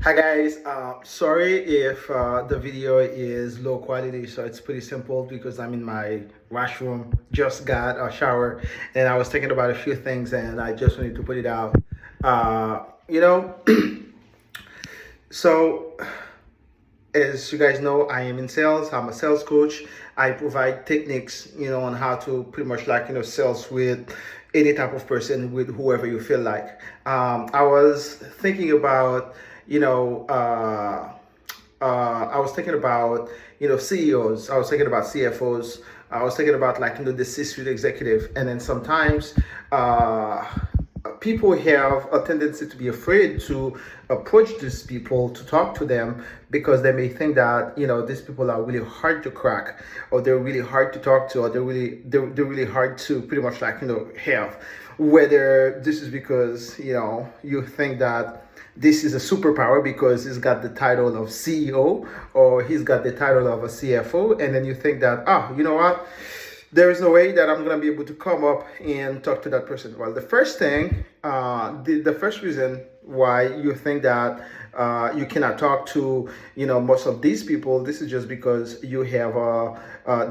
Hi guys, sorry if the video is low quality. So it's pretty simple because I'm in my washroom, just got a shower, and I was thinking about a few things and I just wanted to put it out. Uh, you know, so as you guys know, I am in sales. I'm a sales coach. I provide techniques, on how to pretty much sales with any type of person, with whoever you feel like. I was thinking about, you know, I was thinking about, CEOs. I was thinking about CFOs. I was thinking about the C-suite executive, and then sometimes people have a tendency to be afraid to approach these people to talk to them because they may think that these people are really hard to crack, or they're really hard to talk to, or they're really hard to pretty much have. Whether this is because you think that this is a superpower because he's got the title of CEO, or he's got the title of a CFO, and then you think that, you know what, there is no way that I'm going to be able to come up and talk to that person. Well, the first thing, the first reason why you think that you cannot talk to, most of these people, this is just because you have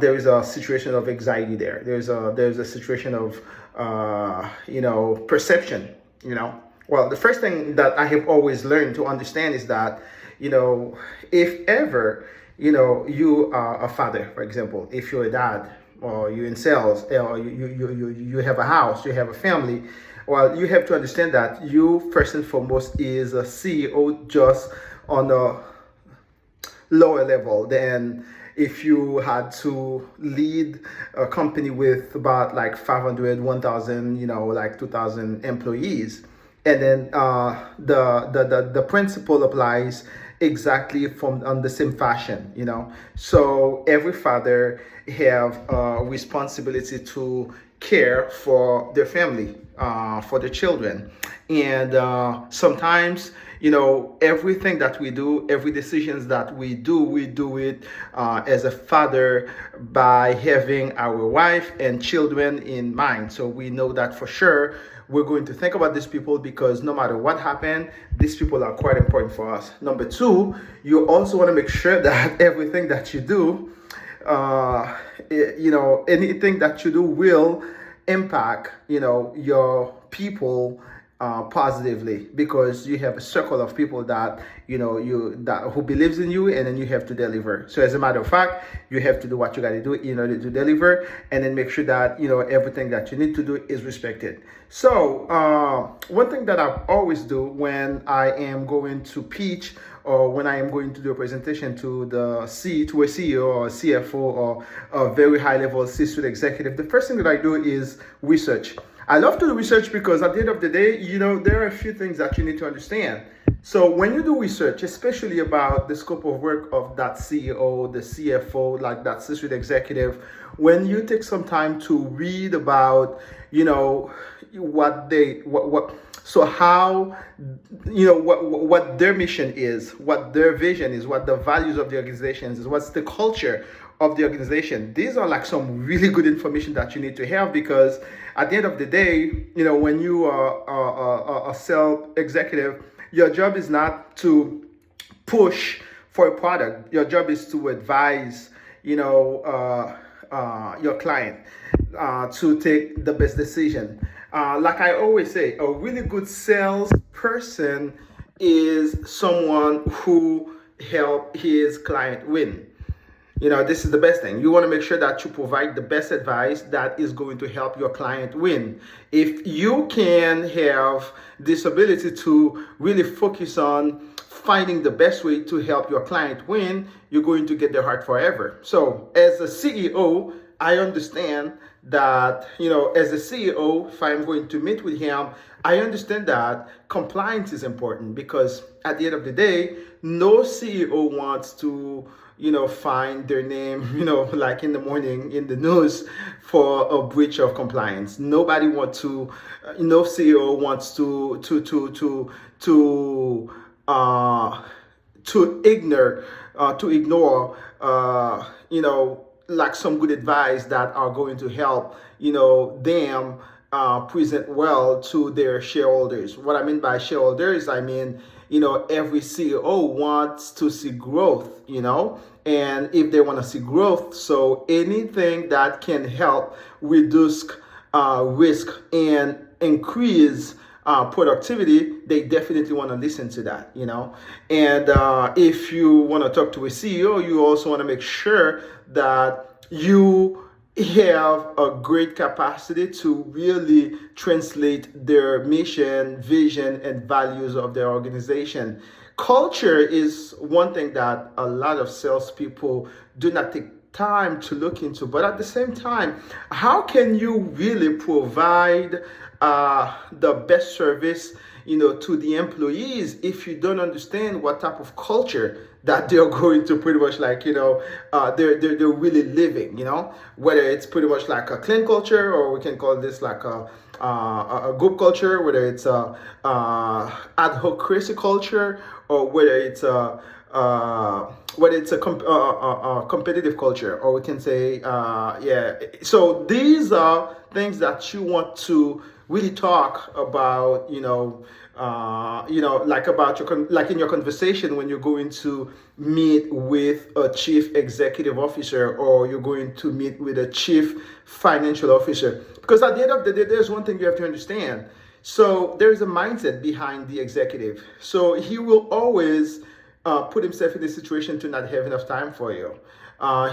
there is a situation of anxiety there. There's a situation of, perception, Well, the first thing that I have always learned to understand is that, if ever, you are a father, for example, if you're a dad, or you're in sales, or you have a house, you have a family, well, you have to understand that you, first and foremost, is a CEO, just on a lower level than if you had to lead a company with about 500, 1,000, 2,000 employees. And then the principle applies exactly from on the same fashion. So every father have a responsibility to care for their family, for their children. And sometimes, everything that we do, every decisions that we do it as a father by having our wife and children in mind. So we know that for sure we're going to think about these people, because no matter what happened, these people are quite important for us. Number two, you also want to make sure that everything that you do, anything that you do will impact, your people positively, because you have a circle of people that who believes in you, and then you have to deliver. So as a matter of fact, you have to do what you got to do in order to deliver, and then make sure that everything that you need to do is respected. So one thing that I always do when I am going to pitch, or when I am going to do a presentation to a CEO or a CFO or a very high level C-suite executive, the first thing that I do is research. I love to do research because at the end of the day, there are a few things that you need to understand. So when you do research, especially about the scope of work of that CEO, the CFO, like that C-suite executive, when you take some time to read about, what their mission is, what their vision is, what the values of the organization is, what's the culture of the organization. These are some really good information that you need to have, because at the end of the day, when you are a sales executive, your job is not to push for a product. Your job is to advise, your client to take the best decision. Like I always say, a really good salesperson is someone who help his client win. This is the best thing. You want to make sure that you provide the best advice that is going to help your client win. If you can have this ability to really focus on finding the best way to help your client win, you're going to get their heart forever. So as a CEO, I understand that, as a CEO, if I'm going to meet with him, I understand that compliance is important, because at the end of the day, no CEO wants to find their name, in the morning in the news for a breach of compliance. Nobody wants to, no CEO wants to ignore, some good advice that are going to help, them present well to their shareholders. What I mean by shareholders, I mean, every CEO wants to see growth, and if they want to see growth, so anything that can help reduce risk and increase productivity, they definitely want to listen to that, And if you want to talk to a CEO, you also want to make sure that you have a great capacity to really translate their mission, vision, and values of their organization. Culture is one thing that a lot of salespeople do not take time to look into. But at the same time, how can you really provide the best service, to the employees if you don't understand what type of culture that they're going to pretty much they're really living, whether it's pretty much like a clean culture, or we can call this like a group culture, whether it's adhocracy culture, or whether it's a competitive culture, or we can say, yeah. So these are things that you want to really talk about, like about like in your conversation when you're going to meet with a chief executive officer, or you're going to meet with a chief financial officer. Because at the end of the day, there's one thing you have to understand. So there is a mindset behind the executive. So he will always put himself in a situation to not have enough time for you.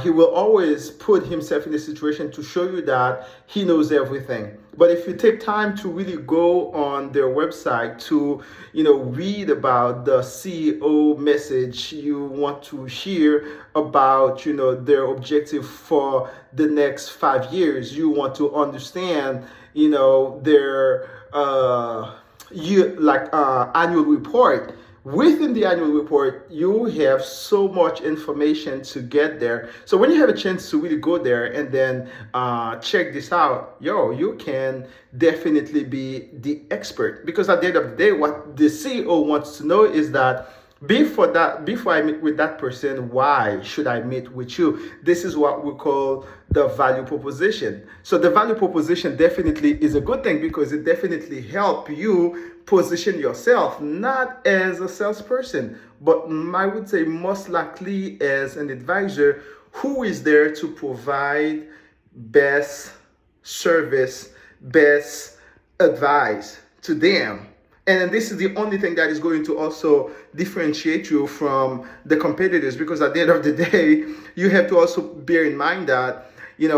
He will always put himself in a situation to show you that he knows everything. But if you take time to really go on their website to, read about the CEO message you want to hear about, their objective for the next 5 years, you want to understand, their annual report. Within the annual report, you have so much information to get there. So when you have a chance to really go there and then check this out, you can definitely be the expert. Because at the end of the day, what the CEO wants to know is that before I meet with that person, why should I meet with you? This is what we call the value proposition. So the value proposition definitely is a good thing, because it definitely helps you position yourself not as a salesperson, but I would say most likely as an advisor who is there to provide best service, best advice to them. And this is the only thing that is going to also differentiate you from the competitors, because at the end of the day, you have to also bear in mind that if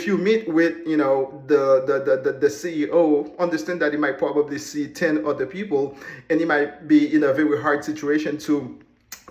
you meet with the CEO, understand that he might probably see 10 other people, and he might be in a very hard situation to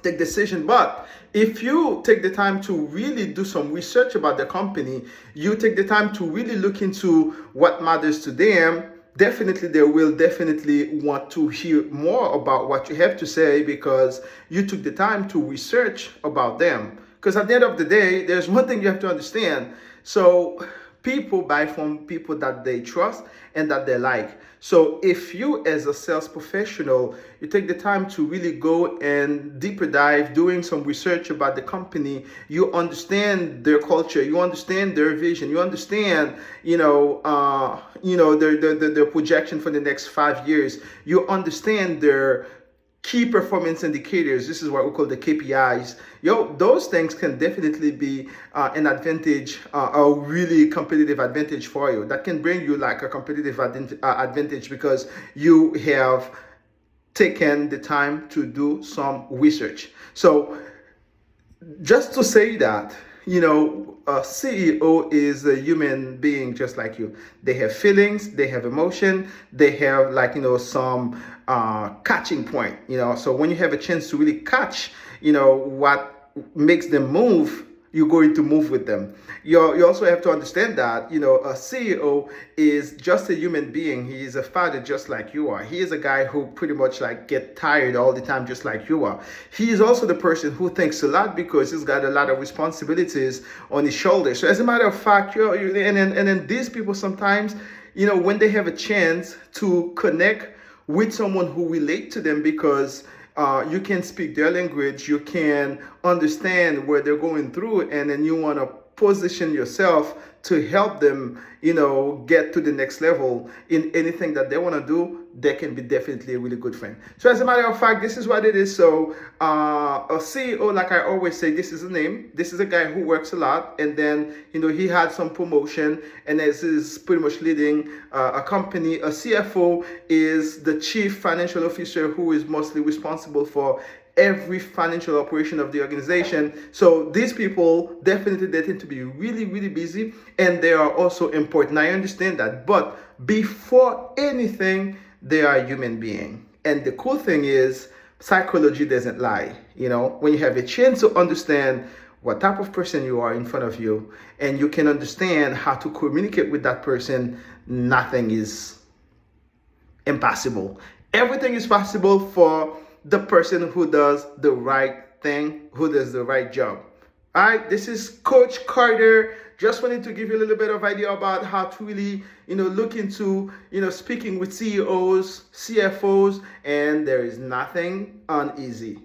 take decision. But if you take the time to really do some research about the company, you take the time to really look into what matters to them, definitely they will definitely want to hear more about what you have to say, because you took the time to research about them. Because at the end of the day, there's one thing you have to understand. So people buy from people that they trust and that they like. So if you, as a sales professional, you take the time to really go and deeper dive, doing some research about the company, you understand their culture, you understand their vision, you understand, their projection for the next 5 years, you understand their key performance indicators. This is what we call the KPIs. Those things can definitely be an advantage, a really competitive advantage for you. That can bring you like a competitive advantage, because you have taken the time to do some research. So just to say that, a CEO is a human being just like you. They have feelings, they have emotion, they have some catching point, So when you have a chance to really catch, what makes them move, you're going to move with them. You also have to understand that, a CEO is just a human being. He is a father just like you are. He is a guy who pretty much get tired all the time just like you are. He is also the person who thinks a lot, because he's got a lot of responsibilities on his shoulders. So as a matter of fact, and then these people sometimes, when they have a chance to connect with someone who relate to them, because you can speak their language, you can understand where they're going through, and then you want to position yourself to help them, get to the next level in anything that they want to do, they can be definitely a really good friend. So as a matter of fact, this is what it is. So a CEO, like I always say, this is a name. This is a guy who works a lot, and then he had some promotion, and this is pretty much leading a company. A CFO is the chief financial officer who is mostly responsible for every financial operation of the organization. So these people definitely, they tend to be really, really busy, and they are also important. I understand that, but before anything, they are a human being. And the cool thing is, psychology doesn't lie. When you have a chance to understand what type of person you are in front of you, and you can understand how to communicate with that person, nothing is impossible. Everything is possible for the person who does the right thing, who does the right job. All right, this is Coach Carter. Just wanted to give you a little bit of idea about how to really, look into, speaking with CEOs, CFOs, and there is nothing uneasy.